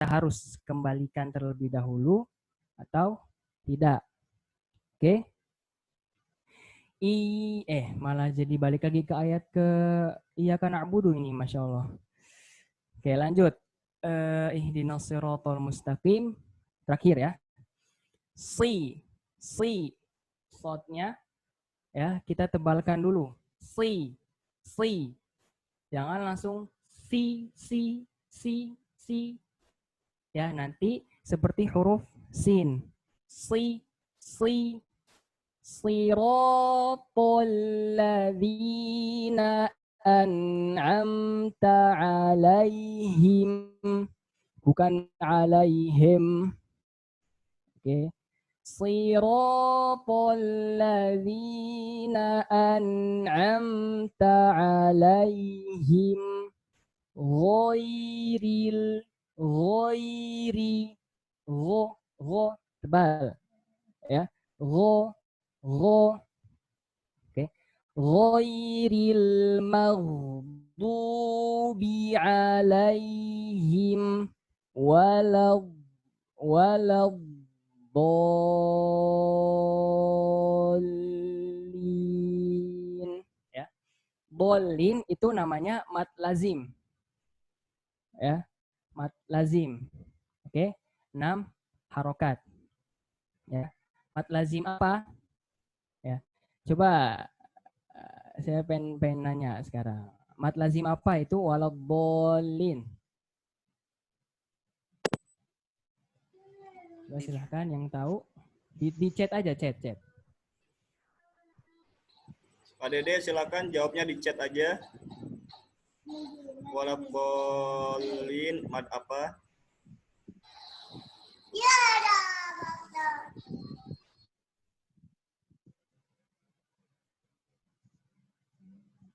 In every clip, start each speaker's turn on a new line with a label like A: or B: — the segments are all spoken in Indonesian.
A: harus kembalikan terlebih dahulu atau tidak. Oke. Malah jadi balik lagi ke ayat ke iyyaka na'budu ini, Masya Allah. Oke, lanjut. Ihdinas siratal mustaqim. Terakhir ya. Si. Shotnya ya, kita tebalkan dulu. Si. Jangan langsung si. Ya, nanti seperti huruf sin. Si. Siratal ladzina an'amta alaihim, bukan alaihim. Oke. Siratal ladzina an'amta alaihim ghairi tebal ya, oke, ghairil maghdubi alaihim waladdallin ya. Dolin itu namanya mad lazim ya, mad lazim. Oke, 6 harokat ya. Mad lazim apa ya, coba saya pengen nanya sekarang, mad lazim apa itu waladdallin? Coba silahkan yang tahu di chat aja, chat.
B: Pak Dede silakan jawabnya di chat aja. Waladdallin mad apa?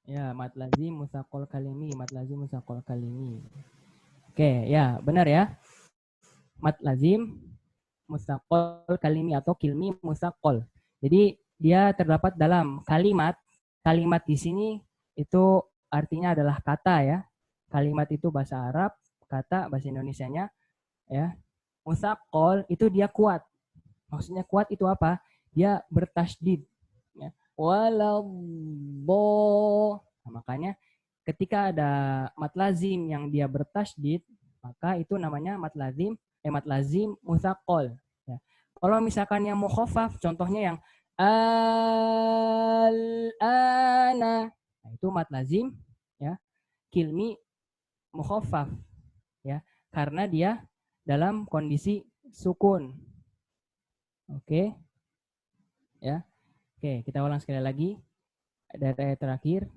A: Ya, mad lazim musaqal kalimi, mad lazim musaqal kalimi. Oke, ya, benar ya. Mad lazim musaqal kalimi atau kilmi musaqal. Jadi dia terdapat dalam kalimat. Kalimat di sini itu artinya adalah kata ya. Kalimat itu bahasa Arab, kata bahasa Indonesianya ya. Musaqal itu dia kuat. Maksudnya kuat itu apa? Dia bertasydid ya. Nah, makanya ketika ada mad lazim yang dia bertasydid, maka itu namanya mad lazim mutsaqal ya. Kalau misalkan yang mukhaffaf, contohnya yang al-ana, nah itu mad lazim ya, kilmi mukhaffaf ya, karena dia dalam kondisi sukun. Oke. Ya. Oke, kita ulang sekali lagi dari ayat terakhir.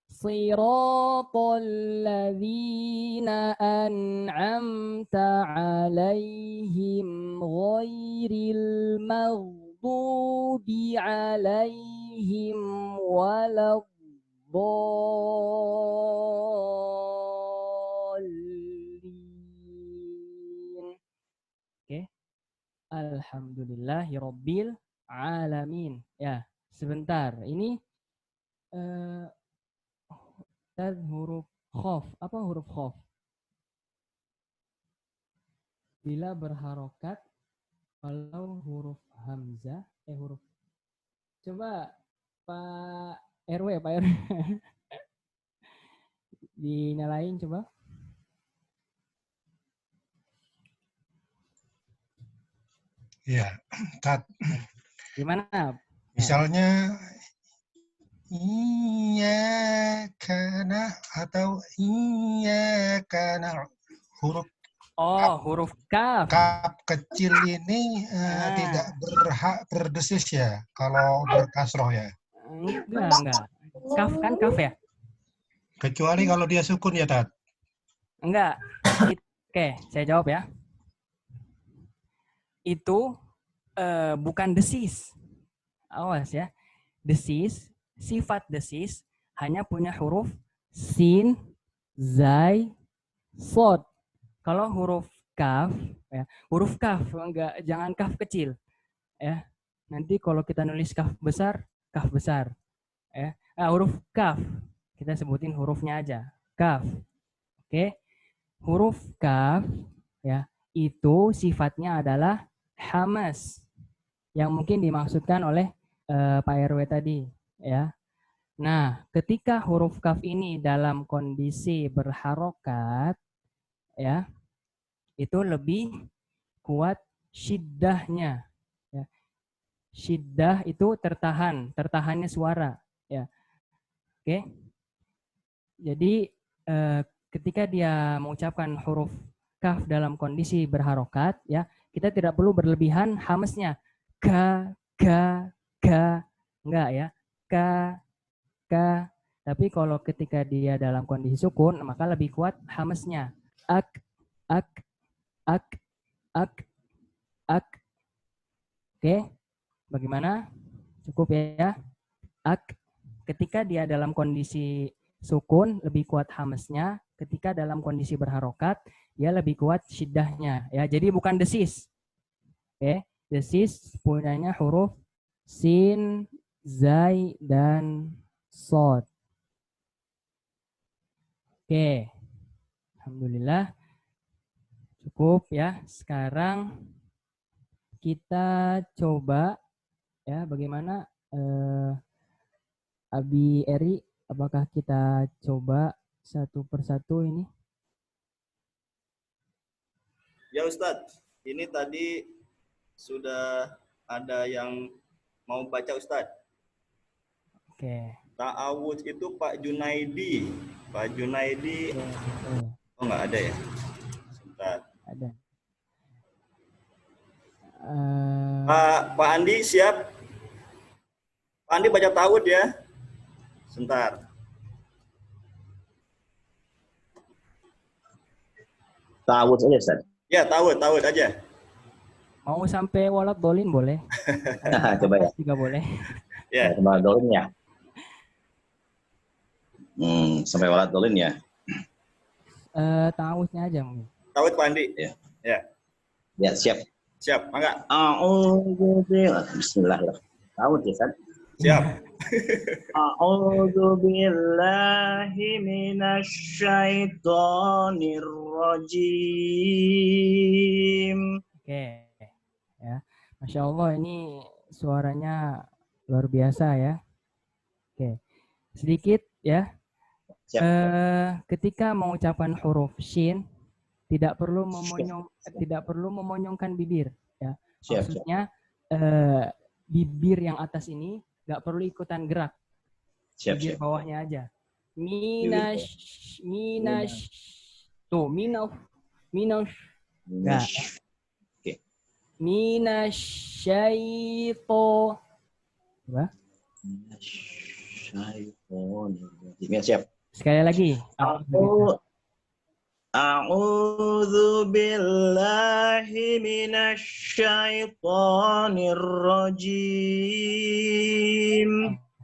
A: Siratal ladzina an'amta alaihim ghairil maghdubi alaihim waladdallin. Oke. Alhamdulillahirabbil alamin. Ya, sebentar. Ini huruf khof. Apa huruf khof? Bila berharokat, kalau huruf hamzah, huruf. Coba Pak RW. Dinyalain coba.
C: Ya, Tat.
A: Gimana?
C: Misalnya iyyaka atau iyyaka huruf
A: huruf kaf.
C: Kaf kecil ini tidak berhak berdesis ya kalau berkasroh ya.
A: Enggak. Kaf kan kaf ya?
C: Kecuali kalau dia sukun ya, Tat.
A: Enggak. Oke, saya jawab ya. Itu bukan desis. Awas ya. Desis, sifat desis hanya punya huruf sin, zai, sod. Kalau huruf kaf, ya, huruf kaf, jangan kaf kecil. Ya. Nanti kalau kita nulis kaf besar, ya. Nah, huruf kaf, kita sebutin hurufnya aja. Kaf. Oke. Huruf kaf ya, itu sifatnya adalah hamas yang mungkin dimaksudkan oleh Pak RW tadi, ya. Nah, ketika huruf kaf ini dalam kondisi berharokat, ya, itu lebih kuat syiddahnya. Ya. Syiddah itu tertahan, tertahannya suara. Ya. Oke. Jadi ketika dia mengucapkan huruf kaf dalam kondisi berharokat, ya, kita tidak perlu berlebihan hamesnya. Ka, ka, ka, enggak ya. Ka, ka. Tapi kalau ketika dia dalam kondisi sukun, maka lebih kuat hamesnya. Ak, ak, ak, ak, ak. Oke, bagaimana? Cukup ya? Ak. Ketika dia dalam kondisi sukun, lebih kuat hamesnya. Ketika dalam kondisi berharokat, dia lebih kuat syiddahnya. Ya, jadi bukan desis. Oke, desis punyanya huruf sin, zai, dan sod. Oke, alhamdulillah cukup ya. Sekarang kita coba ya bagaimana Abi Eri, apakah kita coba satu persatu ini?
B: Ya Ustadz, ini tadi sudah ada yang mau baca Ustadz.
A: Oke.
B: Ta'awudz itu Pak Junaidi. Pak Junaidi. Oh nggak ada ya? Sebentar.
A: Ada.
B: Pak Andi siap? Pak Andi baca ta'awudz ya? Sebentar.
D: Ta'awudz aja, Ustaz.
B: Ya, ta'awudz aja.
A: Mau sampai walat dolin boleh.
D: Coba ya.
A: Juga boleh.
B: Ya.
D: Sampai walat dolin ya. Sampai walat dolin ya.
A: Ta'awudznya aja mungkin.
B: Ta'awudz Pak Andi.
D: Ya.
B: Ya.
D: Ya, siap.
B: Siap, mangga.
D: Bismillah. Ta'awudz ya, Ustaz.
B: Siap.
D: A'udzu billahi minasyaitonir rajim.
A: Oke. Ya. Masya Allah ini suaranya luar biasa ya. Oke. Sedikit ya.
D: Siap.
A: Ketika mengucapkan huruf shin tidak perlu memonyongkan bibir ya. Maksudnya bibir yang atas ini nggak perlu ikutan gerak. Bibir bawahnya aja. Minash tuh minash enggak.
D: Oke.
A: Minasyaito. Coba.
D: Minasyaitonirrajim. Ya, siap.
A: Sekali lagi.
D: A'udzu billahi minasyaitonir rajim.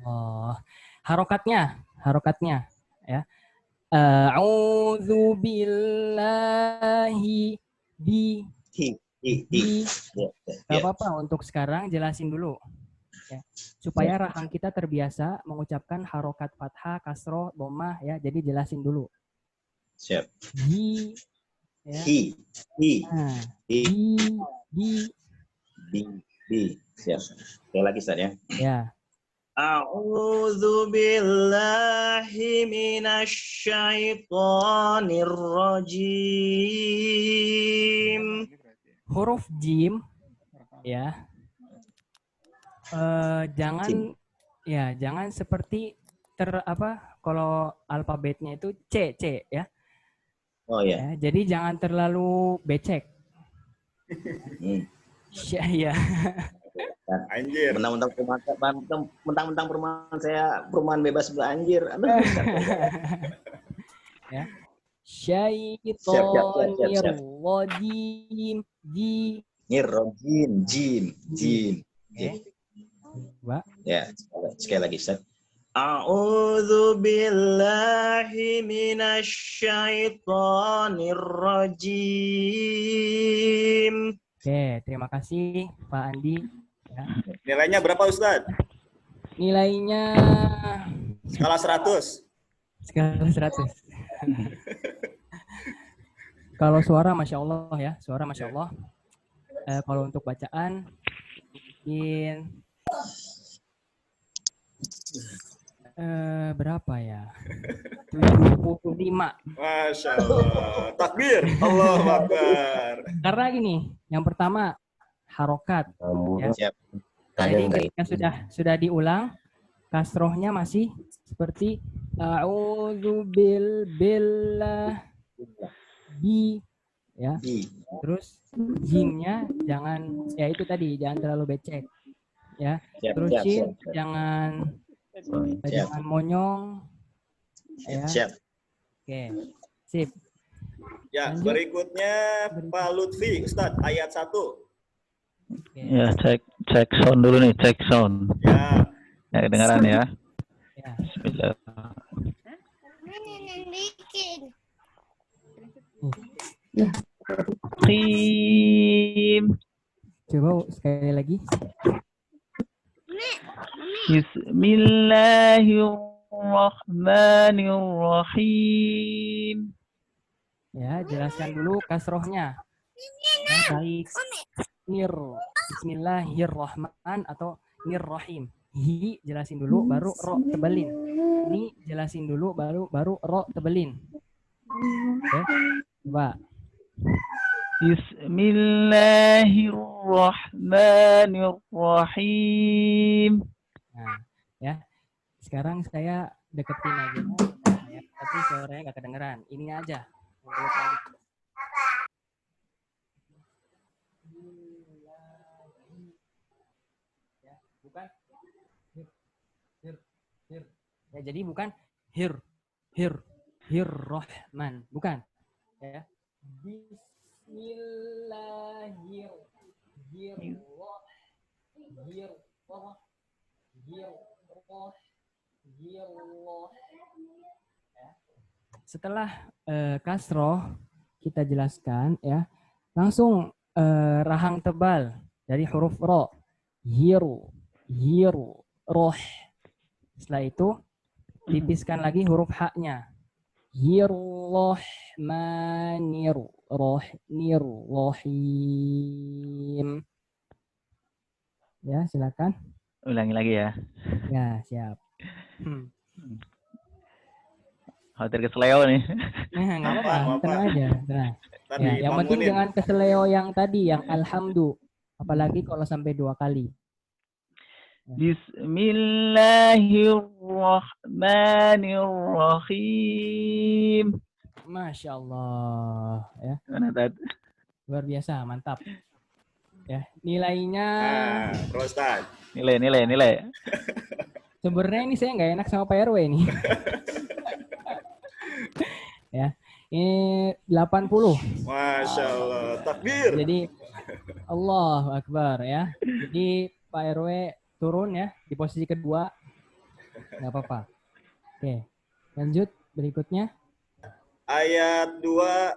A: Oh, harokatnya ya. A'udzu billahi di. Gak apa-apa untuk sekarang jelasin dulu. Ya. Supaya rahang kita terbiasa mengucapkan harokat fathah, kasroh, dhammah ya. Jadi jelasin dulu.
D: Siap.
A: Hi. Ya.
D: Hi.
A: Nah, di.
D: Siap. Sekali lagi, Ustaz ya.
A: Ya.
D: A'udzu billahi minasyaitonir rajim.
A: Huruf jim ya. Jangan seperti kalau alfabetnya itu C ya.
D: Oh ya.
A: Jadi jangan terlalu becek. Ya.
B: Anjir.
D: Mentang-mentang perumahan saya perumahan bebas banjir. Aduh.
A: Ya. Syaitonir rajim.
D: Jim. Ya, sekali lagi, Ustaz. A'udzu billahi minasyaitonir rajim.
A: Oke, terima kasih Pak Andi. Ya.
B: Nilainya berapa Ustaz?
A: Nilainya
B: skala 100.
A: Skala 100. Kalau suara Masya Allah ya, suara Masya
B: Ya.
A: Allah. Kalau untuk bacaan, mungkin berapa ya? 75.
B: Masya Allah. Takbir. Allahu Akbar.
A: Karena gini, yang pertama harokat. Ya.
D: Siap.
A: Jadi ketika sudah diulang, kasrohnya masih seperti a'udzu billah bi, ya. Terus jimnya jangan, ya itu tadi, jangan terlalu becek, ya.
D: Siap,
A: Terus
D: siap,
A: shin
D: siap.
A: jangan
D: Siap.
A: monyong, ya.
D: Siap.
A: Oke, sip.
B: Ya,
A: Lanjut.
B: berikutnya Pak Lutfi, Ustadz, ayat 1.
A: Oke.
E: Ya, cek sound dulu nih, cek sound.
B: Ya,
E: Ya, kedengaran ya.
A: Ya.
E: Bismillah. Qim.
A: Coba sekali lagi.
E: Bismillahirrahmanirrahim.
A: Ya, jelaskan dulu kasrohnya. Ya, baik. Bismillahirrahman atau nirrahim. Hi jelasin dulu, baru ro tebelin. Ini jelasin dulu, baru ro tebelin. Oke, coba.
E: Bismillahirrahmanirrahim.
A: Nah, ya. Sekarang saya deketin aja, ya. Tapi suaranya nggak kedengeran. Ini aja. Mulut aja. Ya, bukan hir. Ya, jadi bukan hir rahman, bukan. Ya. Setelah kasroh kita jelaskan, ya, langsung rahang tebal dari huruf ro, hiru, roh. Setelah itu tipiskan lagi huruf haknya, Rahim. Ya, silakan.
E: Ulangi lagi ya.
A: Ya, siap.
E: Khawatir keseleo nih.
A: Nah, nggak apa-apa,
B: Apa-apa.
A: tenang aja, tenang.
B: tadi
A: Ya, yang penting
B: bangunin.
A: jangan keseleo yang tadi, yang alhamdu. Apalagi kalau sampai 2 kali.
E: Bismillahirrahmanirrahim.
A: Masya Allah, ya,
E: Mana tadi?
A: luar biasa, mantap. Ya, nilainya
B: Nah, terus Ustadz.
E: Nilai.
A: sebenarnya ini saya nggak enak sama Pak RW ini. Ya, ini 80.
B: Masya Allah. Takbir.
A: Jadi Allahu Akbar, ya. Jadi Pak RW turun ya di posisi kedua. Nggak apa-apa. Oke, lanjut berikutnya.
B: Ayat 2.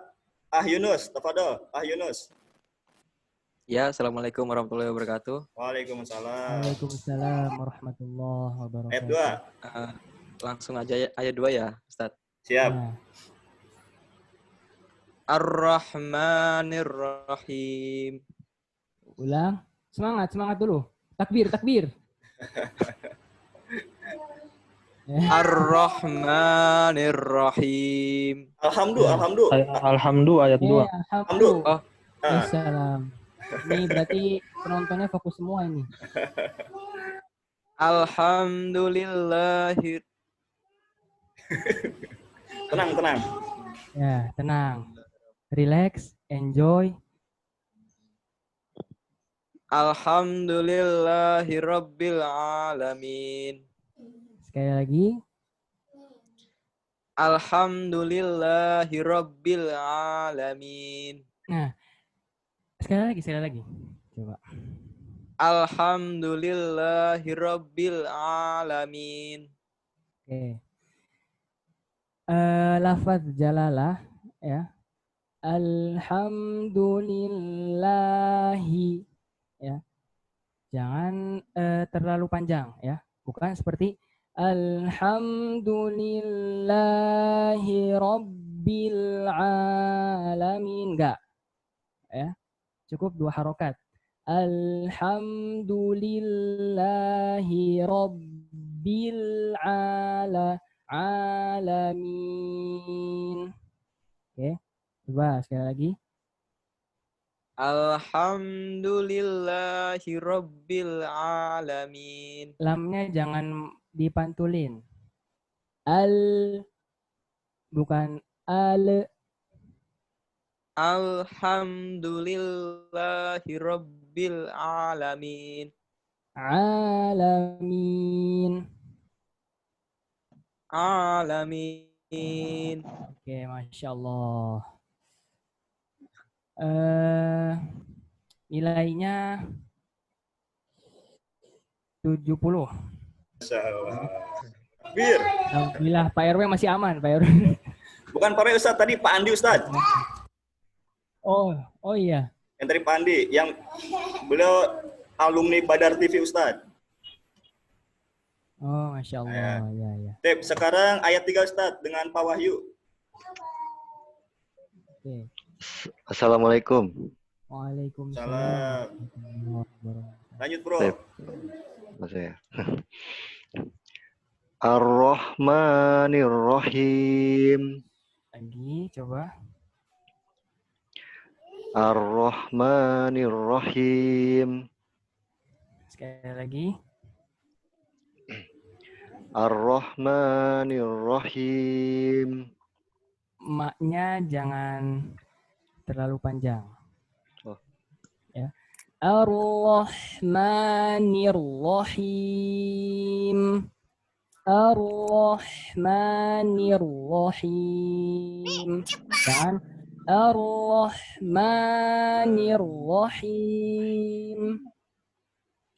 B: Yunus. Tafadol. Yunus.
F: Ya, Assalamualaikum warahmatullahi wabarakatuh.
B: Waalaikumsalam.
A: Waalaikumsalam warahmatullahi wabarakatuh.
B: Ayat 2.
F: Langsung aja ayat 2 ya, Ustaz.
B: Siap.
A: Nah,
F: Ar-Rahmanir-Rahim.
A: ulang. Semangat dulu. Takbir. Ya.
F: Ar-Rahmanir-Rahim.
B: Alhamdulillah.
E: Ayat 2.
A: Alhamdulillah.
F: Oh.
A: Assalam. Ini berarti penontonnya fokus semua ini.
F: Alhamdulillahi.
B: Tenang.
A: Ya, tenang. Relax, enjoy.
F: Alhamdulillahi Rabbil Alamin.
A: Sekali lagi.
F: Alhamdulillahi Rabbil Alamin.
A: Nah, sekali lagi. Coba.
F: Alhamdulillahi Rabbil Alamin.
A: Oke. Lafaz jalalah, ya. Alhamdulillahi, ya. Jangan terlalu panjang, ya. Bukan seperti Alhamdulillahi Rabbil Rabbil alamin. Enggak. Ya. Cukup 2 harokat. Alhamdulillahi Rabbil alamin. Oke. Coba sekali lagi.
F: Alhamdulillahi Rabbil Alamin.
A: Lamnya jangan dipantulin. Bukan al.
F: Alhamdulillahi Rabbil Alamin.
A: Alamin.
F: Alamin.
A: Oke, Masya Allah. Nilainya 70.
B: Masya Allah. Bir.
A: Alhamdulillah, Pak RW masih aman, Pak RW.
B: Bukan Pak Roy Ustadz, tadi Pak Andi Ustadz.
A: Oh iya.
B: Yang tadi Pak Andi, yang beliau alumni Badar TV Ustadz.
A: Oh, Masya Allah. Ya.
B: Tep, sekarang ayat 3 Ustadz dengan Pak Wahyu.
A: Oke.
G: Assalamualaikum.
A: Waalaikumsalam.
B: Lanjut bro.
G: Tep. Maksudnya. Ar-Rahmanir-Rahim.
A: Lagi, coba.
G: Ar-Rahmanir-Rahim.
A: Sekali lagi.
G: Ar-Rahmanir-Rahim.
A: Maknya jangan terlalu panjang.
G: Oh.
A: Ya. Ar-Rahmanir-Rahim. Ar-Rahmanir-Rahim. Dan Ar-Rahmanir-Rahim.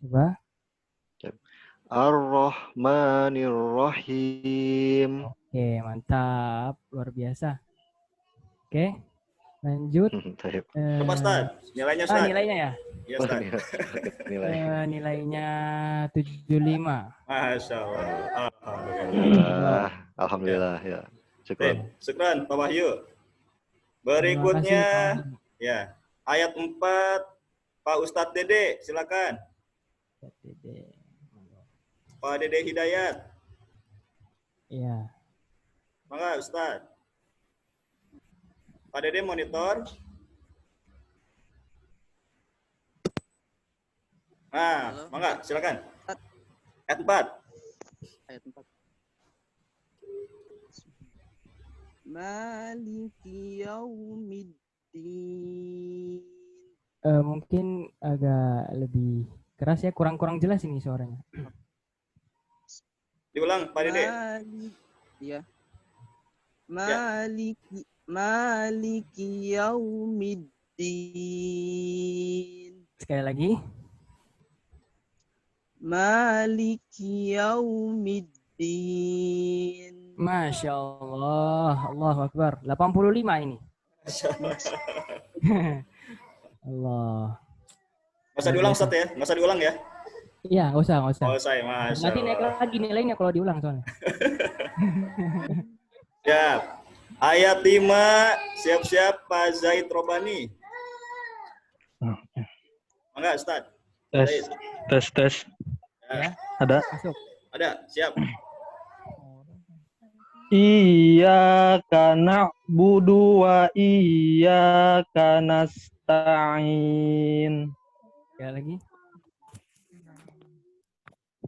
A: Coba.
G: Ar-Rahmanir-Rahim.
A: Oke, mantap. Luar biasa. Oke, lanjut.
B: Coba Ustadz, nilainya Ustadz.
A: Nilainya ya?
B: Iya Ustadz.
G: Nilai.
A: Nilainya 75.
B: Masya Allah. Alhamdulillah.
G: Alhamdulillah ya. Syukur.
B: Syukran Pak Wahyu. Berikutnya, ya ayat 4, Pak Ustadz Dede, silakan. Pak Dede Hidayat.
A: Iya.
B: Mangga Ustadz. Pak Dede monitor. Nah, mangga silakan. Ayat 4.
H: Ayat 4. Maliki yaumiddin.
A: Mungkin agak lebih keras ya, kurang jelas ini suaranya.
B: Diulang Pak Dede.
H: Ya. Maliki yaumiddin.
A: Sekali lagi.
H: Maliki yaumiddin.
A: Masya Allah. Allahu Akbar. 85 ini. Allah.
B: Nggak usah diulang Ustadz ya? Nggak usah diulang ya?
A: Iya, nggak usah.
B: Oh saya, Masya
A: Nanti naik
B: Allah.
A: lagi nilainya kalau diulang soalnya.
B: Siap. Ayat 5, siap-siap Pak Zaid Robani. Mangga Ustadz.
E: Tes.
A: Ya,
E: Ada.
A: masuk.
B: Ada, siap.
E: Iyyaka na'budu wa iyyaka nasta'in.
A: Sekali lagi.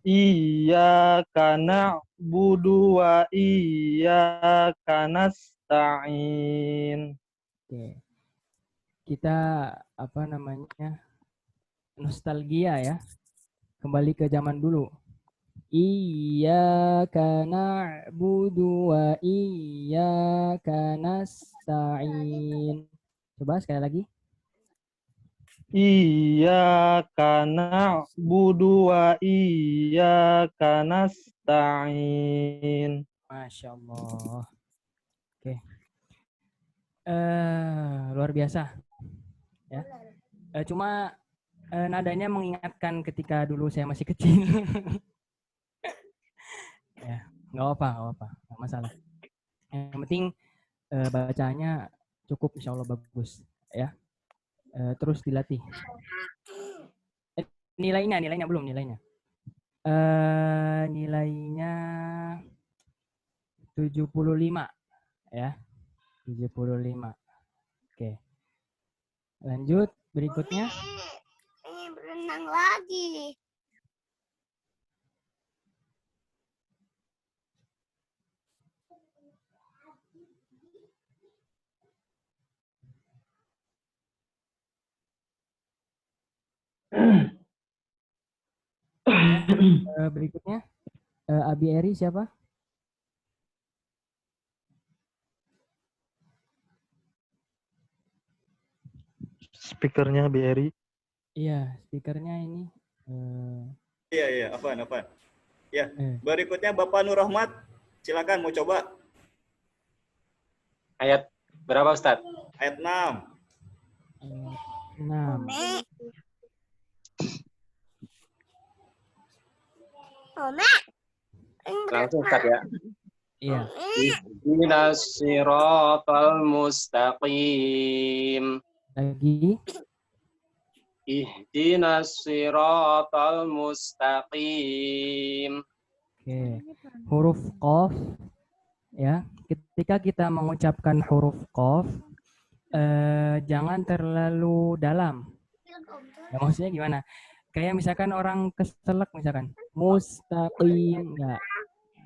E: Iyyaka na'budu wa iyyaka nasta'in.
A: Oke. Kita nostalgia ya. Kembali ke zaman dulu. Iyyaka na'budu wa iyyaka nasta'in. Coba sekali lagi.
E: Iyyaka na'budu wa iyyaka nasta'in.
A: Masya Allah. Oke. Luar biasa. Ya. Cuma nadanya mengingatkan ketika dulu saya masih kecil. Ya, nggak apa-apa, nggak masalah. Yang penting bacaannya cukup insya Allah bagus ya. Terus dilatih. Nilainya belum nilainya. Nilainya 75 ya. 75. Oke. Lanjut berikutnya.
I: Ini berenang lagi.
A: Berikutnya Abi Eri siapa?
E: Speakernya BRI.
A: Iya, speakernya ini.
B: Iya, Afan. Ya, berikutnya Bapak Nur Rahmat, silakan mau coba.
J: Ayat berapa Ustadz?
B: Ayat 6.
A: Ayat 6.
J: Langsung Ustadz ya.
A: Iya.
J: Ihdinas siratal mustaqim.
A: Lagi.
J: Ihdinas siratal mustaqim.
A: Oke. Huruf qaf ya. Ketika kita mengucapkan huruf qaf jangan terlalu dalam. Ya, maksudnya gimana? Kayak misalkan orang keselak misalkan mustaqim enggak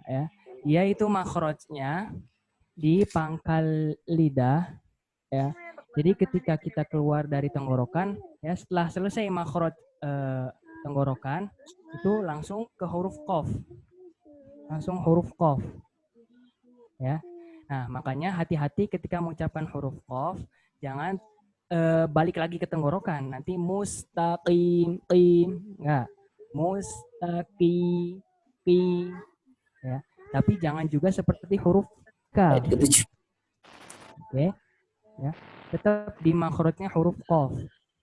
A: ya. Dia itu makhrajnya di pangkal lidah ya. Jadi ketika kita keluar dari tenggorokan ya, setelah selesai makhraj tenggorokan itu langsung ke huruf qaf. Langsung huruf qaf. Ya. Nah, makanya hati-hati ketika mengucapkan huruf qaf, jangan balik lagi ke tenggorokan. Nanti mustaqim, qim, enggak. Mustaqim, qim. Ya. Tapi jangan juga seperti huruf kaf. Oke. Ya. Tetap di makhrajnya huruf qaf.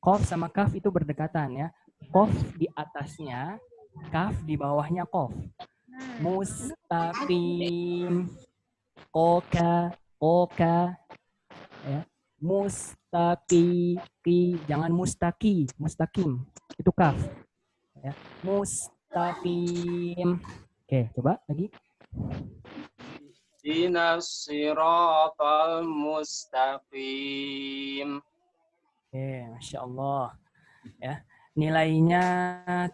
A: Qaf sama kaf itu berdekatan ya. Qaf di atasnya, kaf di bawahnya qaf. Mustaqim, koka, ya. Mustaqi, jangan mustaqim, itu kaf. Ya. Mustaqim. Oke, coba lagi.
J: Ihdinas siratal mustaqim.
A: Oke, Masya Allah. Ya. Nilainya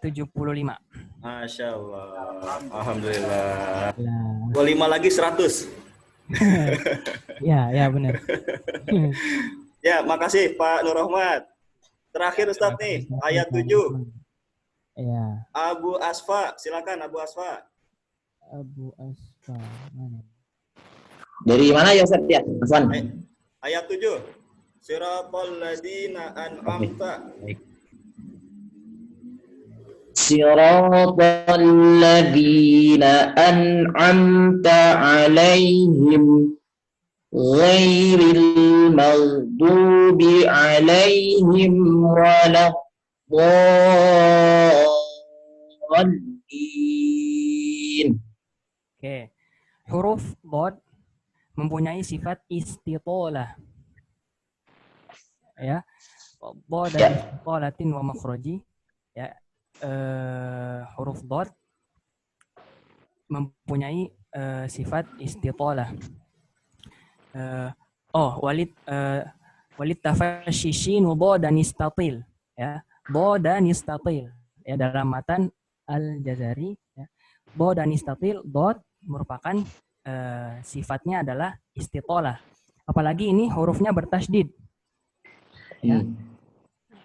A: 75.
B: Masya Allah. Alhamdulillah. 25 lagi 100.
A: Ya benar.
B: Ya, makasih Pak Nur Rahmat. Terakhir Ustadz nih, ayat 7.
A: Ya.
B: Abu Asfa, silakan Abu Asfa.
A: Abu Asfa. Mana?
K: Dari mana ya Ustaz ya? Afwan.
B: Ayat 7. Siratal ladzina an'amta.
K: Siratal ladzina an'amta 'alaihim ghairil maghdubi 'alaihim waladdallin.
A: Oke. Huruf bod mempunyai sifat istitolah. Ya. Bod dan istitolatin wa makhraji. Ya. Huruf bod mempunyai sifat istitolah. Walid tafashishin bo dan istatil. Ya. Bo dan istatil. Ya, dalam matan Al-Jazari. Ya. Bo dan istatil, bod merupakan sifatnya adalah istitolah. Apalagi ini hurufnya bertasydid. Ya.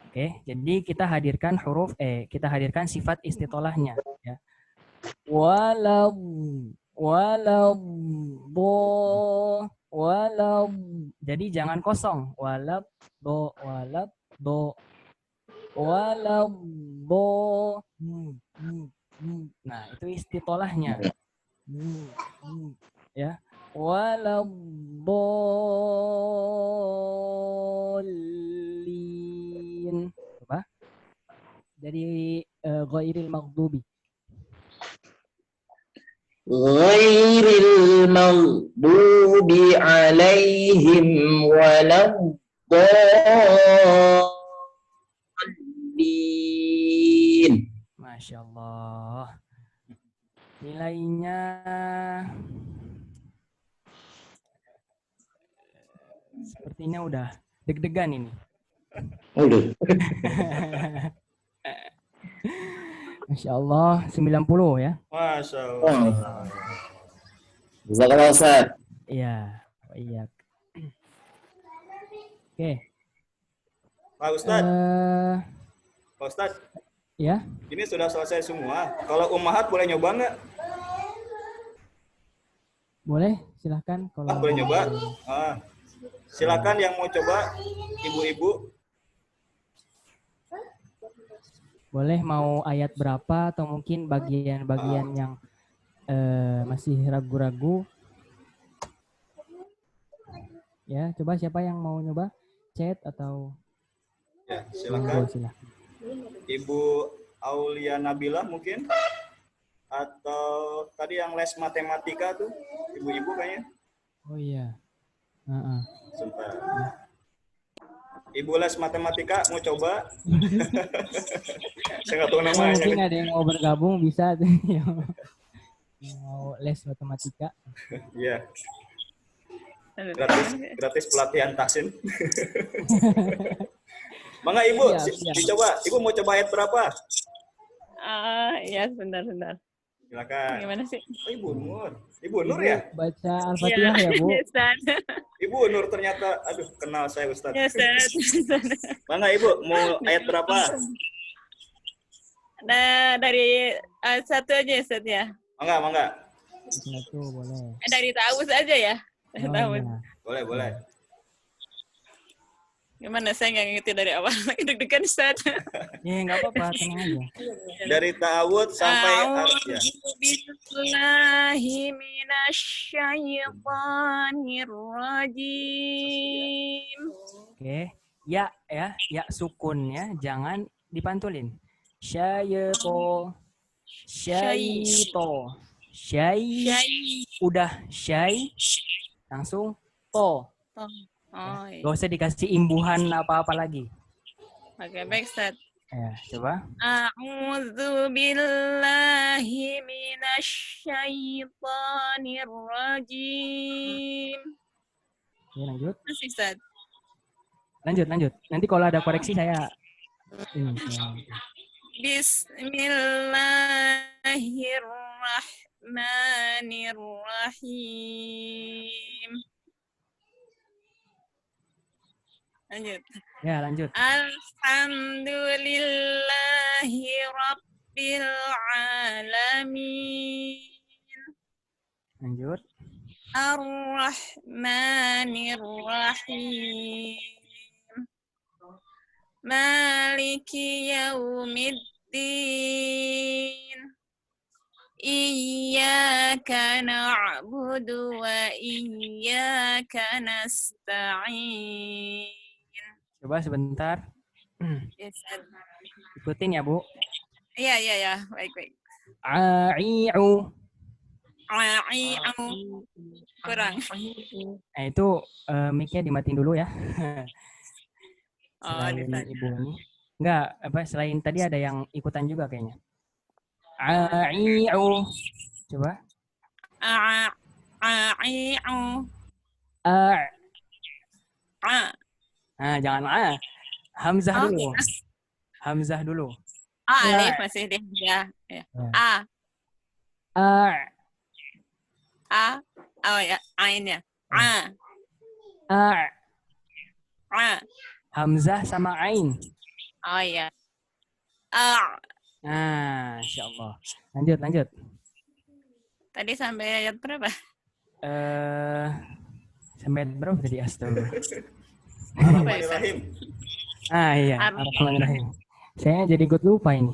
A: Oke, jadi kita hadirkan kita hadirkan sifat istitolahnya ya. Walau jadi jangan kosong. Walau nah, itu istitolahnya. Ya. Waladdallin. Coba. Dari ghairil maghdubi.
K: ghairil maghdubi alaihim waladdallin.
A: Masya Allah. Nilainya sepertinya udah deg-degan ini.
K: Udah.
A: Masya Allah, 90 ya.
B: Masya Allah.
K: Jazakallah Ustaz.
A: Iya, iya. Oke.
B: Pak Ustadz,
A: Eh,
B: Pak Ustadz,
A: ya,
B: ini sudah selesai semua. Kalau Ummahat boleh nyoba nggak?
A: boleh silahkan kalau
B: Boleh nyoba. Silakan yang mau coba, ibu-ibu.
A: boleh mau ayat berapa atau mungkin bagian-bagian yang masih ragu-ragu. Ya, coba siapa yang mau nyoba? Chat atau
B: Ya, silakan.
A: silakan.
B: Ibu Aulia Nabila mungkin, atau tadi yang les matematika tuh, ibu-ibu kayaknya.
A: Oh iya.
B: Sebentar. Ibu les matematika mau coba? Saya nggak tahu namanya.
A: Mungkin ada yang mau bergabung bisa tuh, yang mau les matematika.
B: Iya. Gratis pelatihan tahsin. Mangga Ibu,
A: Siap.
B: dicoba. Ibu mau coba ayat berapa?
L: Ya, sebentar.
B: Silakan.
L: Gimana sih?
B: Ibu Nur. Ibu Nur ya?
A: Baca Al-Fatihah ya, Bu?
B: Ibu Nur ternyata, aduh kenal saya Ustaz.
L: Ya, Ustaz.
B: Mangga Ibu, mau ayat berapa?
L: Nah, dari satu aja ya, Ustaz ya?
B: Mangga.
A: Satu boleh.
L: Dari Ta'awuz aja ya?
A: Oh,
L: Ta'awuz.
A: iya.
B: Boleh.
L: Gimana, saya nggak ngerti dari awal. Deg-degan, Ustaz.
A: Ya, nggak apa-apa, tenang aja.
B: Dari ta'awud sampai ya.
L: Billahi minasyaitonir rajim.
A: Oke. Ya, sukun ya, jangan dipantulin. Syaito. Syai. Udah syai. Langsung to.
L: Oh, iya.
A: Gak usah dikasih imbuhan apa-apa lagi.
L: Oke, baik, Ustaz.
A: Ya, coba.
L: A'udzu billahi minasyaitonir rajim.
A: Ya, lanjut.
L: Masih, Ustaz.
A: Lanjut. Nanti kalau ada koreksi saya ini.
L: Bismillahirrahmanirrahim. Lanjut.
A: Ya, lanjut.
L: Alhamdulillahi Rabbil Alamin.
A: Lanjut.
L: Ar-Rahmanir-Rahim. Maliki Yaumiddin. Iyyaka na'budu wa iyyaka nasta'in.
A: Coba sebentar.
L: Yes,
A: Ikutin ya, Bu.
L: Iya. Baik.
A: A'i'u.
L: Kurang.
A: Nah, itu mic-nya dimatiin dulu ya.
L: Oh,
A: Selain Ibu ini. Enggak, selain tadi ada yang ikutan juga kayaknya. A'i'u. Coba.
L: A'i'u.
A: Nah, jangan Hamzah dulu. Hamzah dulu.
L: Alif masih deh. Ya. Oh ya, ainnya.
A: Hamzah sama ain.
L: Oh ya.
A: Nah, insyaallah. Lanjut.
L: Tadi sampai ayat berapa?
A: Sampai berapa tadi? Astagfirullah.
B: Bismillahirrahmanirrahim.
A: Iya, Ar-Rahmanirrahim. Saya jadi ikut lupa ini.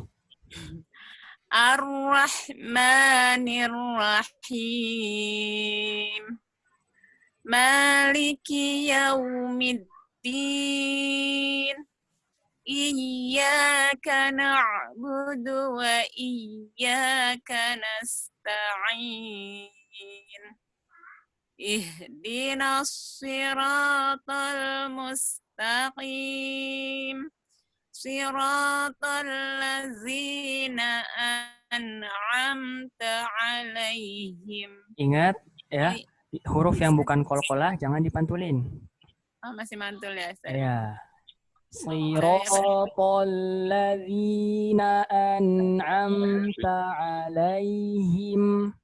L: Ar-Rahmanirrahim. Maliki Yaumiddin. Iyyaka na'budu wa iyyaka nasta'in. nasta'in. Ihdinas siratal mustaqim. Siratal ladzina an'amta alaihim.
A: Ingat ya, huruf yang bukan qalqalah jangan dipantulin.
L: Oh, masih mantul ya, Ustaz?
A: Ya. Siratal ladzina an'amta alaihim.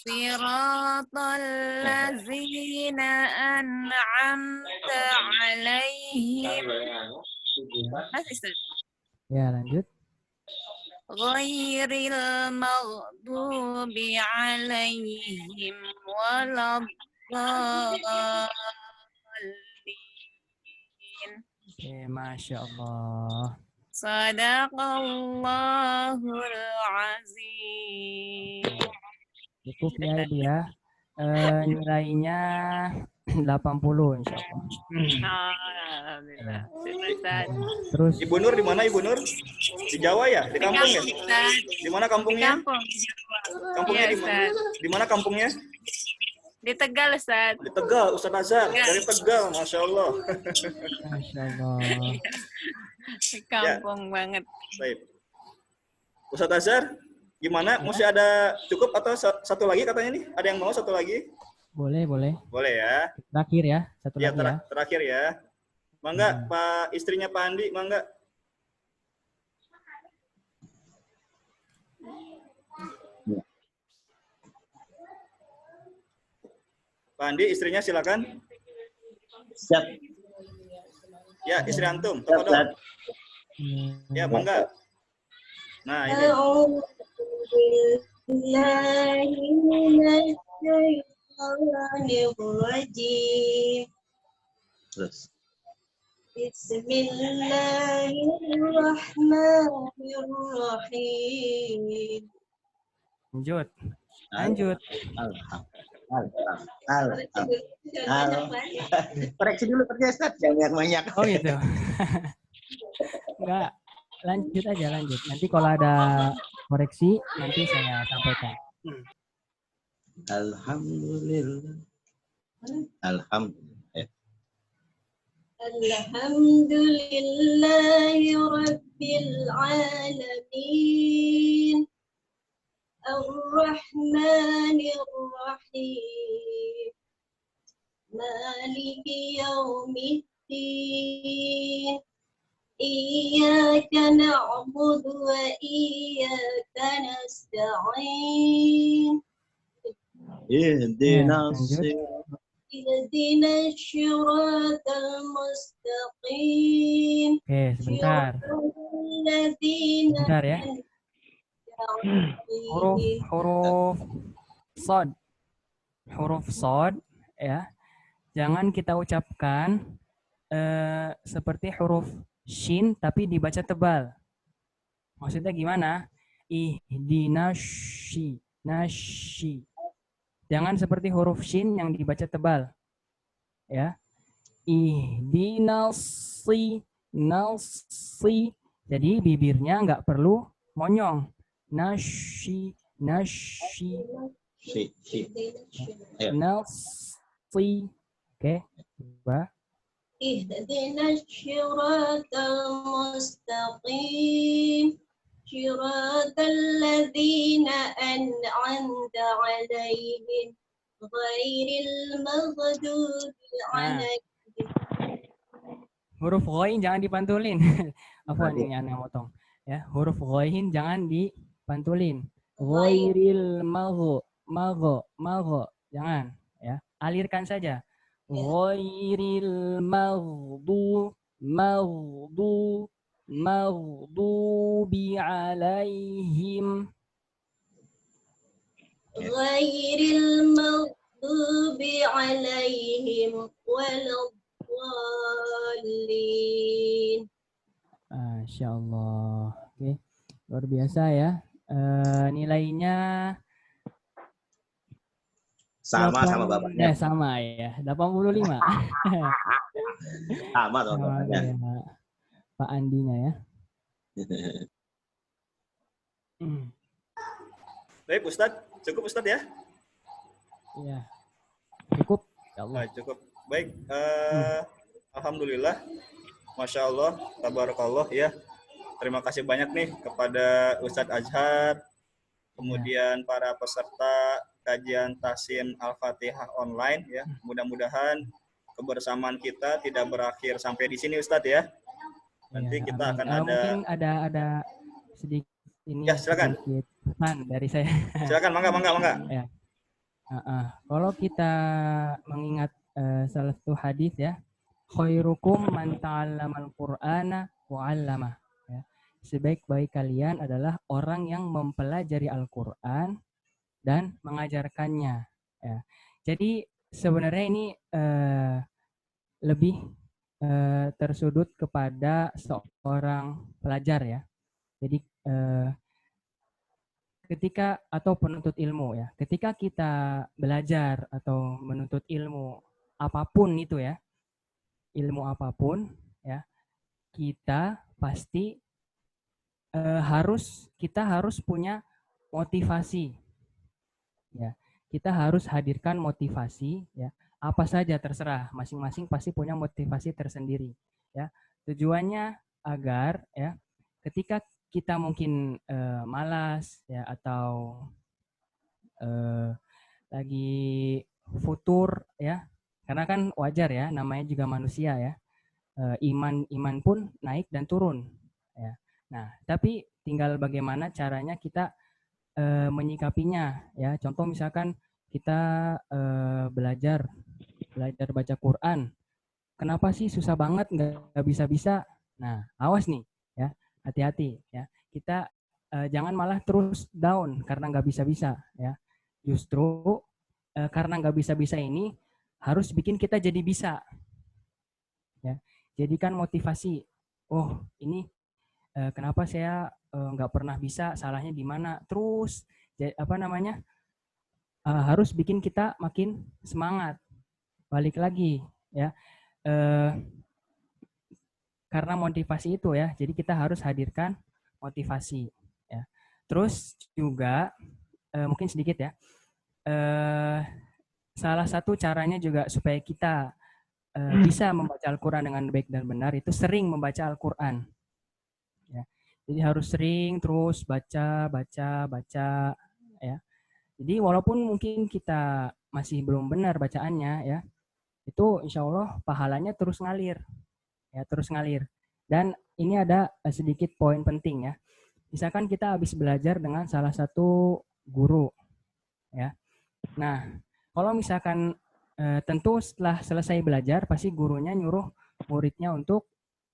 L: Siratal ladzina an'amta alaihim. Masih, Ustaz?
A: Ya, lanjut.
L: Ghairil maghdubi alaihim waladdallin.
A: Oke, Masya Allah.
L: Sadaqallahul azim.
A: Cukup ya Ibu ya. Nilainya 80 insya Allah.
L: Alhamdulillah. Ustaz.
A: Terus
B: Ibu Nur di mana Ibu Nur? Di Jawa ya? Di kampung ya?
L: Ustaz.
B: Di mana
L: Di
B: kampungnya?
L: kampung.
B: Kampungnya
L: Iya,
B: di mana?
L: Ustaz.
B: Di mana kampungnya?
L: Di Tegal, Ustaz.
B: Di Tegal, Ustaz Azhar.
L: Ya.
B: Dari Tegal, Masya Allah.
A: Masya Allah.
L: Di kampung banget.
B: Baik. Ustaz Azhar, gimana? Mesti ada cukup atau satu lagi katanya nih? Ada yang mau satu lagi?
A: Boleh, boleh.
B: Boleh ya.
A: Terakhir ya, satu
B: Ya,
A: lagi ya.
B: terakhir ya. Mangga, Pak istrinya Pak Andi, mangga. Pak Andi, istrinya silakan.
D: Siap.
B: Ya, istri antum.
D: Siap,
B: Tafadhol.
D: Ustaz.
B: Ya, mangga. Nah, ini.
D: Terus.
I: Bismillahirrahmanirrahim.
A: Lanjut. Lanjut.
D: Koreksi dulu kerja Ustaz, jangan banyak.
A: Oh gitu. Enggak. Lanjut aja, lanjut. Nanti kalau ada koreksi, nanti saya sampaikan.
D: Alhamdulillah. Alhamdulillah.
I: Alhamdulillahi Rabbil Alamin. Ar-Rahmanir Rahim. Maliki Yaumiddin. Iyyaka na'budu wa iyyaka nasta'in.
D: Ihdinas
I: Ihdinas siratal mustaqim.
A: Oke, sebentar. Sebentar ya. Huruf sod. Huruf sod ya. Jangan kita ucapkan seperti huruf shin tapi dibaca tebal. Maksudnya gimana? Ihdinashi, nashi. Jangan seperti huruf shin yang dibaca tebal. Ya. Ihdinasi, nasi. Jadi bibirnya nggak perlu monyong. Nashi, nashi. Nasi. Oke. Coba.
I: Ihdinas siratal mustaqim. Siratal ladzina an'amta 'alaihim ghairil maghdubi 'alaihim.
A: Huruf ghain jangan dipantulin. Afwan ini anak motong. Ya, huruf ghain jangan dipantulin. Ghairil magho, jangan ya. Alirkan saja. Ghairil maghdubi alaihim.
I: Ghairil maghdubi 'alaihim waladdallin.
A: Masya Allah. Oke, luar biasa ya. Nilainya
D: sama bapaknya.
A: Sama ya, 85.
D: Sama dong bapaknya.
A: Ya, Pak Andinya ya.
B: Baik Ustadz, cukup Ustadz ya?
A: Iya. Cukup. Ya Allah.
B: Cukup. Baik. Alhamdulillah. Masya Allah. Tabarakallah ya. Terima kasih banyak nih kepada Ustadz Azhar, kemudian para peserta kajian Tahsin Al-Fatihah online ya. Mudah-mudahan kebersamaan kita tidak berakhir sampai di sini Ustadz ya. Nanti kita akan ada
A: mungkin ada sedikit ini.
B: Ya, silakan.
A: Sedikit pesan dari saya.
B: Silakan, mangga.
A: Ya. Kalau kita mengingat salah satu hadis ya, khairukum man ta'allamal Qur'ana wa 'allamah. Ya. Sebaik-baik kalian adalah orang yang mempelajari Al-Qur'an dan mengajarkannya. Ya. Jadi sebenarnya ini lebih tersudut kepada seorang pelajar ya. Jadi ketika atau penuntut ilmu ya, ketika kita belajar atau menuntut ilmu apapun itu ya, ilmu apapun ya, kita pasti kita harus punya motivasi ya. Kita harus hadirkan motivasi ya. Apa saja terserah, masing-masing pasti punya motivasi tersendiri ya. Tujuannya agar ya ketika kita mungkin malas ya atau lagi futur ya, karena kan wajar ya, namanya juga manusia ya, iman pun naik dan turun ya. Nah tapi tinggal bagaimana caranya kita menyikapinya ya. Contoh misalkan kita belajar baca Quran, kenapa sih susah banget, nggak bisa-bisa. Nah awas nih ya, hati-hati ya, kita jangan malah terus down karena nggak bisa-bisa ya. Justru karena nggak bisa-bisa ini harus bikin kita jadi bisa ya. Jadikan motivasi, oh ini kenapa saya nggak pernah bisa, salahnya di mana, terus harus bikin kita makin semangat. Balik lagi ya, karena motivasi itu ya, jadi kita harus hadirkan motivasi ya. Terus juga mungkin sedikit ya, salah satu caranya juga supaya kita bisa membaca Al-Quran dengan baik dan benar itu sering membaca Al-Quran ya. Jadi harus sering terus baca ya. Jadi walaupun mungkin kita masih belum benar bacaannya ya, itu insya Allah pahalanya terus ngalir ya, terus ngalir. Dan ini ada sedikit poin penting ya. Misalkan kita habis belajar dengan salah satu guru ya. Nah kalau misalkan tentu setelah selesai belajar pasti gurunya nyuruh muridnya untuk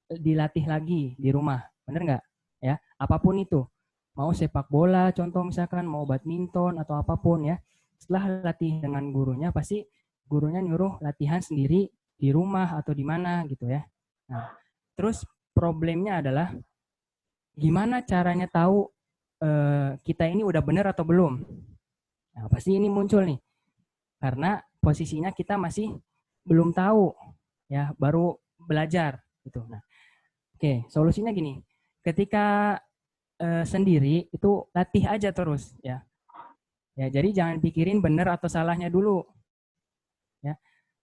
A: dilatih lagi di rumah, bener nggak ya? Apapun itu, mau sepak bola contoh misalkan, mau badminton atau apapun ya. Setelah latih dengan gurunya pasti gurunya nyuruh latihan sendiri di rumah atau di mana gitu ya. Nah, terus problemnya adalah gimana caranya tahu kita ini udah benar atau belum? Nah, pasti ini muncul nih. Karena posisinya kita masih belum tahu ya, baru belajar gitu. Nah, oke, solusinya gini. Ketika sendiri itu latih aja terus ya. Ya, jadi jangan pikirin benar atau salahnya dulu. Ya.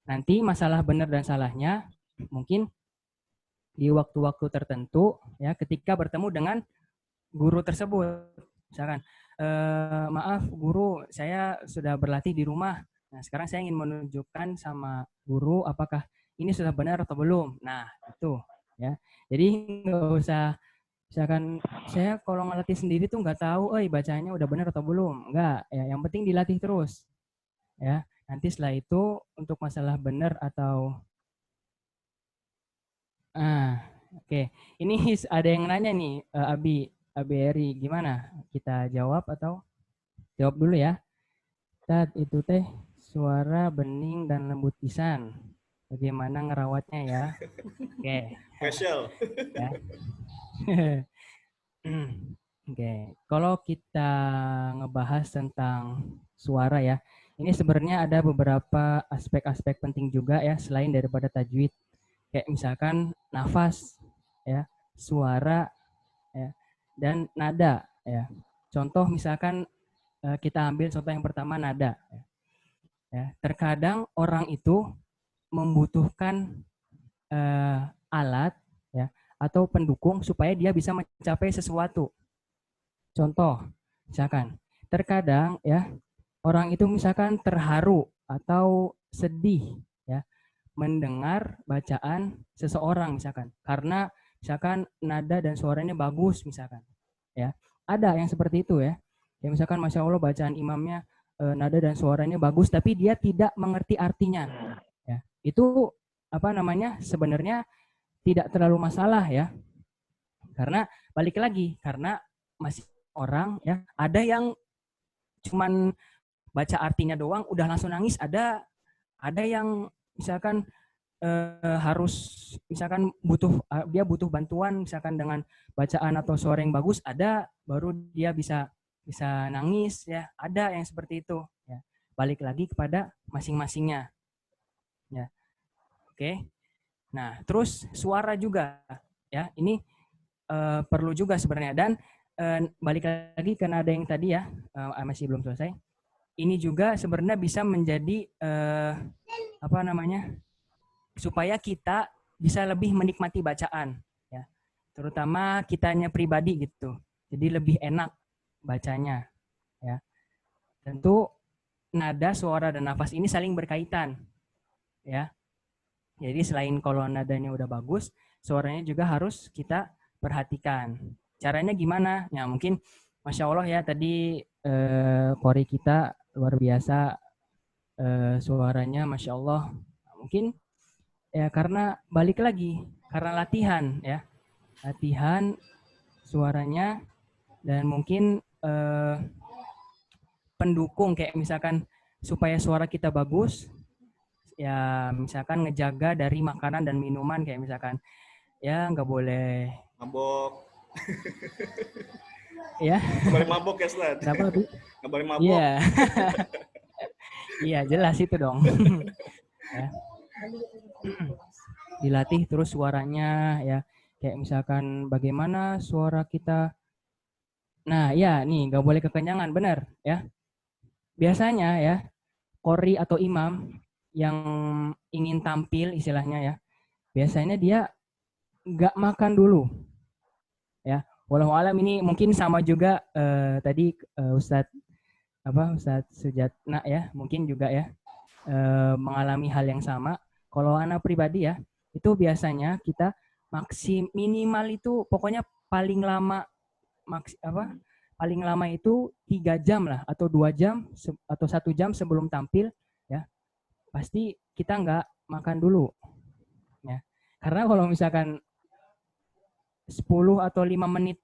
A: Nanti masalah benar dan salahnya mungkin di waktu-waktu tertentu ya, ketika bertemu dengan guru tersebut. Misalkan, maaf guru, saya sudah berlatih di rumah. Nah, sekarang saya ingin menunjukkan sama guru apakah ini sudah benar atau belum. Nah, itu ya. Jadi nggak usah misalkan saya kalau ngelatih sendiri tuh nggak tahu, bacanya udah benar atau belum. Enggak, ya yang penting dilatih terus. Ya, nanti setelah itu untuk masalah benar atau oke. Ini ada yang nanya nih, Abi Eri, gimana? Kita jawab atau jawab dulu ya. Tad, itu teh suara bening dan lembut pisan. Bagaimana ngerawatnya ya? Oke.
B: Special.
A: Ya. Oke, kalau kita ngebahas tentang suara ya, ini sebenarnya ada beberapa aspek-aspek penting juga ya selain daripada tajwid. Kayak misalkan nafas ya, suara ya, dan nada ya. Contoh misalkan kita ambil contoh yang pertama nada. Ya, terkadang orang itu membutuhkan alat ya atau pendukung supaya dia bisa mencapai sesuatu. Contoh, misalkan terkadang ya orang itu misalkan terharu atau sedih ya mendengar bacaan seseorang misalkan karena misalkan nada dan suaranya bagus misalkan ya. Ada yang seperti itu ya. Ya misalkan Masya Allah bacaan imamnya nada dan suaranya bagus tapi dia tidak mengerti artinya. Ya. Itu apa namanya? Sebenarnya tidak terlalu masalah ya. Karena balik lagi karena masih orang ya, ada yang cuman baca artinya doang udah langsung nangis, ada yang misalkan harus misalkan dia butuh bantuan misalkan dengan bacaan atau suara yang bagus, ada baru dia bisa nangis ya, ada yang seperti itu ya. Balik lagi kepada masing-masingnya ya. Oke. Nah, terus suara juga ya, ini perlu juga sebenarnya. Dan balik lagi ke nada yang tadi ya, masih belum selesai. Ini juga sebenarnya bisa menjadi apa namanya? Supaya kita bisa lebih menikmati bacaan ya. Terutama kitanya pribadi gitu. Jadi lebih enak bacanya ya. Tentu nada, suara dan nafas ini saling berkaitan ya. Jadi selain kalau nadanya udah bagus, suaranya juga harus kita perhatikan. Caranya gimana? Ya mungkin Masya Allah ya tadi Qori kita luar biasa suaranya Masya Allah. Mungkin ya karena balik lagi, karena latihan ya. Latihan suaranya dan mungkin pendukung kayak misalkan supaya suara kita bagus, ya misalkan ngejaga dari makanan dan minuman kayak misalkan ya nggak boleh
B: mabok.
A: Ya.
B: Nggak boleh mabok ya Ustaz.
A: Kenapa tuh?
B: Nggak boleh mabok.
A: Iya. Iya jelas itu dong. Ya. Dilatih terus suaranya ya, kayak misalkan bagaimana suara kita. Nah ya nih nggak boleh kekenyangan, benar ya. Biasanya ya qori atau imam yang ingin tampil istilahnya ya, biasanya dia nggak makan dulu ya. Walau alam ini mungkin sama juga tadi Ustadz Sujatna ya mungkin juga ya mengalami hal yang sama. Kalau anak pribadi ya itu biasanya kita minimal itu pokoknya paling lama paling lama itu 3 jam lah atau 2 jam atau 1 jam sebelum tampil ya pasti kita nggak makan dulu ya, karena kalau misalkan 10 atau 5 menit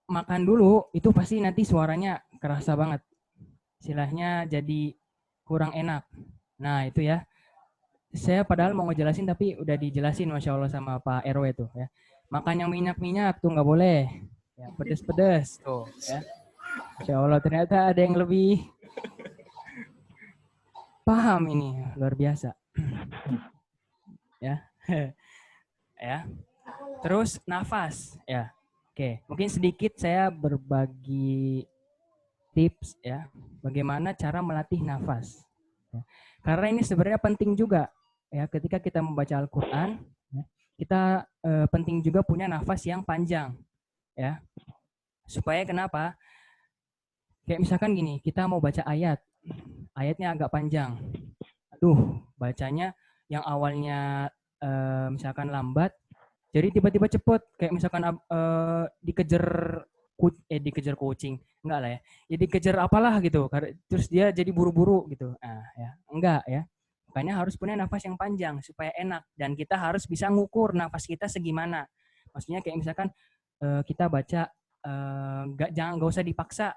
A: makan dulu itu pasti nanti suaranya kerasa banget, istilahnya jadi kurang enak. Nah itu ya, saya padahal mau ngejelasin tapi udah dijelasin Masya Allah sama Pak RW tuh ya. Makan yang minyak-minyak tuh nggak boleh, ya, pedes-pedes tuh ya. Masya Allah ternyata ada yang lebih paham ini, luar biasa. Ya. Ya. Terus nafas ya. Oke, mungkin sedikit saya berbagi tips ya, bagaimana cara melatih nafas. Ya. Karena ini sebenarnya penting juga ya ketika kita membaca Al-Qur'an, ya, kita penting juga punya nafas yang panjang ya. Supaya kenapa? Kayak misalkan gini, kita mau baca ayatnya agak panjang. Aduh, bacanya yang awalnya misalkan lambat, jadi tiba-tiba cepet. Kayak misalkan dikejar kucing, enggak lah ya. Jadi kejar apalah gitu, terus dia jadi buru-buru gitu. Nah, ya, enggak ya. Makanya harus punya nafas yang panjang supaya enak dan kita harus bisa ngukur nafas kita segimana. Maksudnya kayak misalkan kita baca nggak usah dipaksa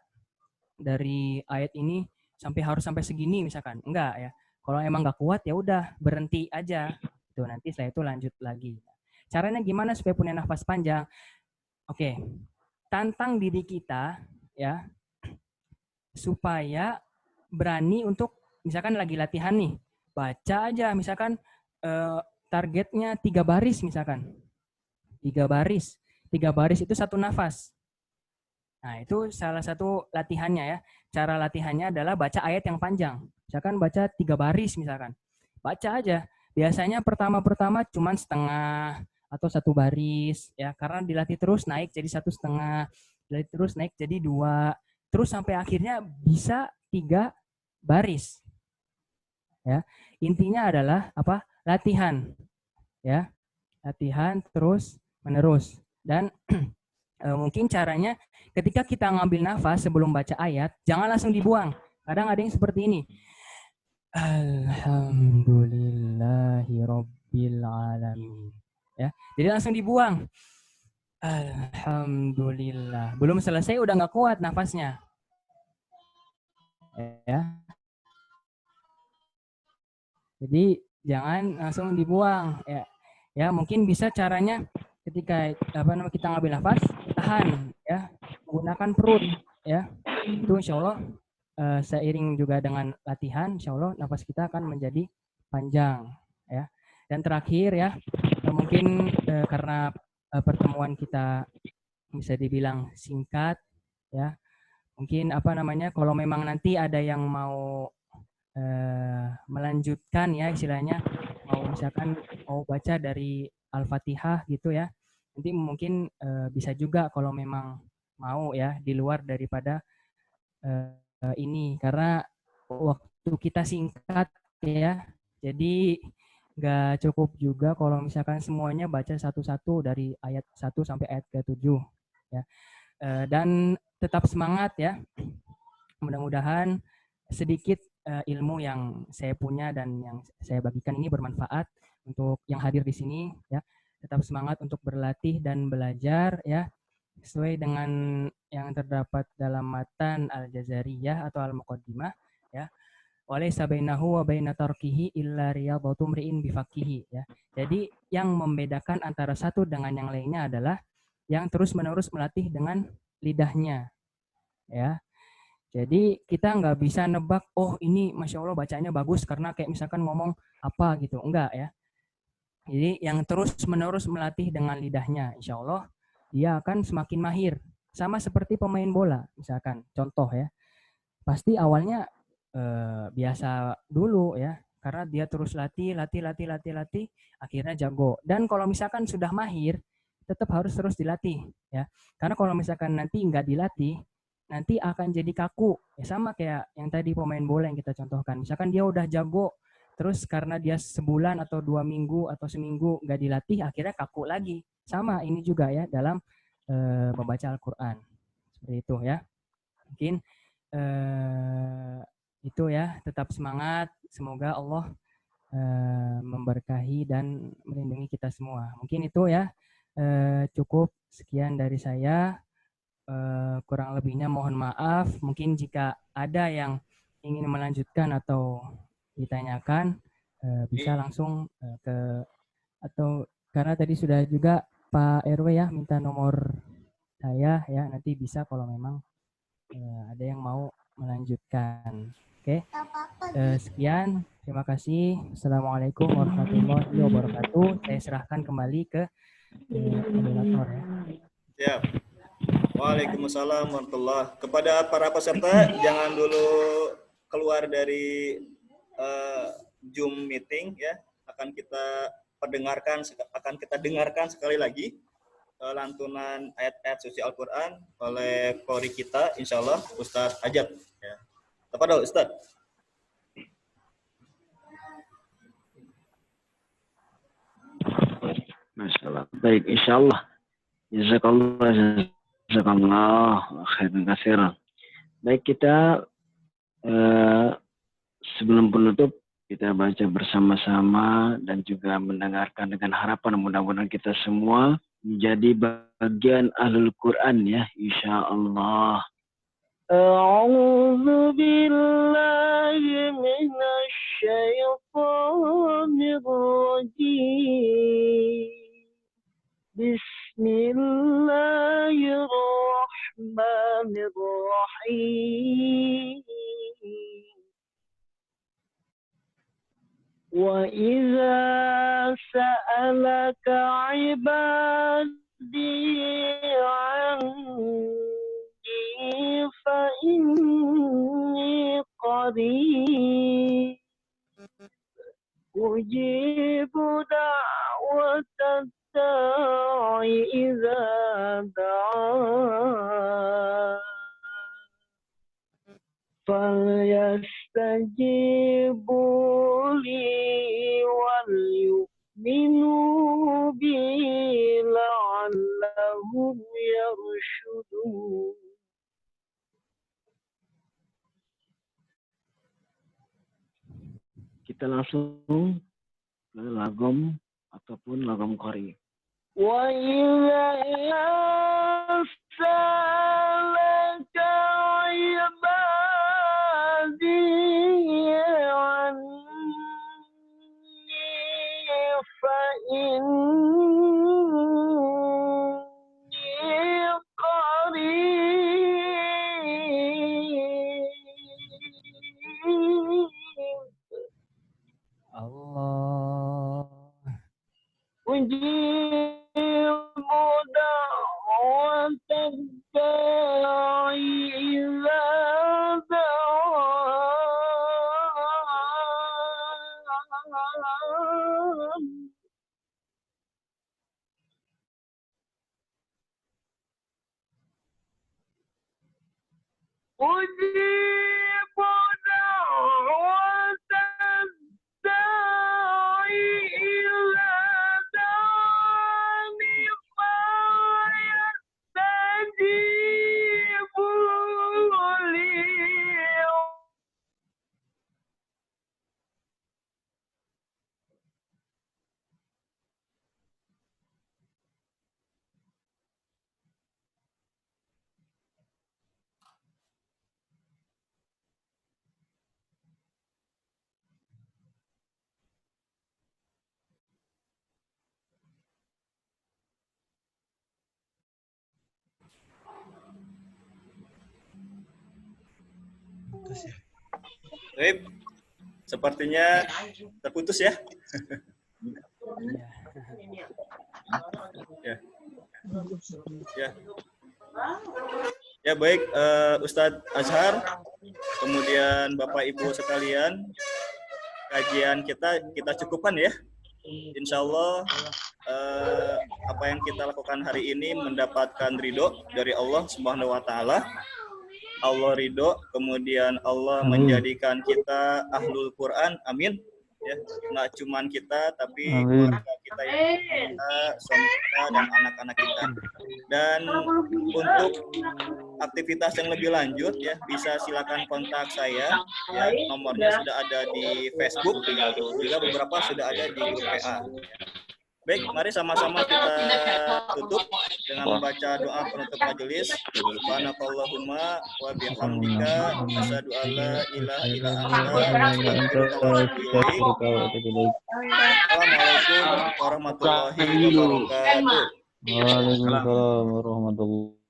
A: dari ayat ini harus sampai segini misalkan. Enggak ya. Kalau emang nggak kuat ya udah berhenti aja. Tuh nanti setelah itu lanjut lagi. Caranya gimana supaya punya nafas panjang? Oke. Tantang diri kita ya supaya berani untuk misalkan lagi latihan nih, baca aja misalkan targetnya 3 baris misalkan. 3 baris. 3 baris itu 1 nafas. Nah, itu salah satu latihannya ya. Cara latihannya adalah baca ayat yang panjang. Misalkan baca 3 baris misalkan. Baca aja. Biasanya pertama-pertama cuman setengah atau 1 baris ya, karena dilatih terus naik jadi 1,5, dilatih terus naik jadi 2, terus sampai akhirnya bisa 3 baris. Ya. Intinya adalah apa? Latihan. Ya. Latihan terus menerus. Dan mungkin caranya ketika kita ngambil nafas sebelum baca ayat, jangan langsung dibuang. Kadang ada yang seperti ini. Alhamdulillahirabbil alamin. Ya, jadi langsung dibuang. Alhamdulillah. Belum selesai udah nggak kuat nafasnya. Ya. Jadi jangan langsung dibuang. Ya, mungkin bisa caranya ketika kita ngambil nafas, tahan ya, menggunakan perut ya. Itu insya Allah seiring juga dengan latihan, insya Allah nafas kita akan menjadi panjang ya. Dan terakhir ya, mungkin karena pertemuan kita bisa dibilang singkat ya, mungkin kalau memang nanti ada yang mau melanjutkan ya, istilahnya misalkan mau baca dari Al-Fatihah gitu ya, nanti mungkin bisa juga kalau memang mau ya, di luar daripada ini, karena waktu kita singkat ya, jadi nggak cukup juga kalau misalkan semuanya baca satu-satu dari ayat 1 sampai ayat ke-7 ya. Dan tetap semangat ya, mudah-mudahan sedikit ilmu yang saya punya dan yang saya bagikan ini bermanfaat untuk yang hadir di sini ya. Tetap semangat untuk berlatih dan belajar ya, sesuai dengan yang terdapat dalam matan Al-Jazariyah atau Al-Muqaddimah ya. Walaysa bainahu wa baina tarkihi illa riyadhatu mri'in bifaqihi ya. Jadi yang membedakan antara satu dengan yang lainnya adalah yang terus-menerus melatih dengan lidahnya ya. Jadi kita nggak bisa nebak, oh ini Masya Allah bacanya bagus karena kayak misalkan ngomong apa gitu. Enggak ya. Jadi yang terus-menerus melatih dengan lidahnya, insya Allah dia akan semakin mahir. Sama seperti pemain bola, misalkan contoh ya. Pasti awalnya biasa dulu ya, karena dia terus latih, akhirnya jago. Dan kalau misalkan sudah mahir, tetap harus terus dilatih ya. Karena kalau misalkan nanti nggak dilatih, nanti akan jadi kaku. Ya sama kayak yang tadi pemain bola yang kita contohkan. Misalkan dia udah jago, terus karena dia sebulan atau 2 minggu atau seminggu nggak dilatih, akhirnya kaku lagi. Sama ini juga ya dalam membaca Al-Quran. Seperti itu ya. Mungkin itu ya, tetap semangat. Semoga Allah memberkahi dan melindungi kita semua. Mungkin itu ya, cukup sekian dari saya. Kurang lebihnya mohon maaf. Mungkin jika ada yang ingin melanjutkan atau ditanyakan, bisa langsung atau karena tadi sudah juga Pak RW ya minta nomor saya ya, nanti bisa kalau memang ada yang mau melanjutkan. Oke. Sekian, terima kasih. Assalamualaikum warahmatullahi wabarakatuh. Saya serahkan kembali ke moderator ya.
B: Siap. Waalaikumsalam warahmatullahi. Kepada para peserta, jangan dulu keluar dari Zoom meeting ya. Akan kita dengarkan sekali lagi lantunan ayat-ayat suci Al-Quran oleh qori kita, insyaallah Ustadz Ajat. Ya. Tafadhol Ustadz.
M: Masyaallah. Baik, insyaallah. Jazakallah khairan katsiran. Baik, kita sebelum penutup kita baca bersama-sama dan juga mendengarkan dengan harapan mudah-mudahan kita semua menjadi bagian ahlul Quran ya, insyaallah. A'udzu billahi minasy syaithanir rajim. Bismillahirrahmanirrahim. Wa idza sa'alaka 'ibadi قريب أجيب دعوة الداع إذا دعان فليستجيبوا لي وليؤمنوا بي لعلهم يرشدون. Kita langsung ke lagom ataupun lagom qari. Wa idza salaka ibadi anni fa inni qarib.
A: Allah.
M: Ujibu da'watan da'i idza da'an. Ujibu da'watan da'i idza da'ani falyastajibu li.
B: Baik, sepertinya terputus ya. Ya. Ya. Ya baik, Ustadz Azhar, kemudian Bapak Ibu sekalian, kajian kita cukupkan ya. Insya Allah apa yang kita lakukan hari ini mendapatkan ridho dari Allah Subhanahu Wa Taala. Allah ridho, kemudian Allah menjadikan kita ahlul Quran, amin. Ya, nggak cuman kita, tapi keluarga kita, suami kita, dan anak-anak kita. Dan untuk aktivitas yang lebih lanjut, ya bisa silakan kontak saya. Ya, nomornya sudah ada di Facebook, juga beberapa sudah ada di grup PA. Baik, mari sama-sama kita tutup dengan membaca doa penutup majelis. Subhanakallahumma wa bihamdika asyhadu an la ilaha illa anta astaghfiruka wa atubu ilaik. Assalamualaikum warahmatullahi wabarakatuh.
E: Waalaikumsalam warahmatullahi wabarakatuh.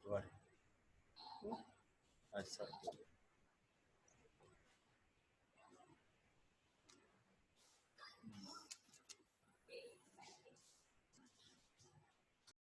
B: Keluar. Asal.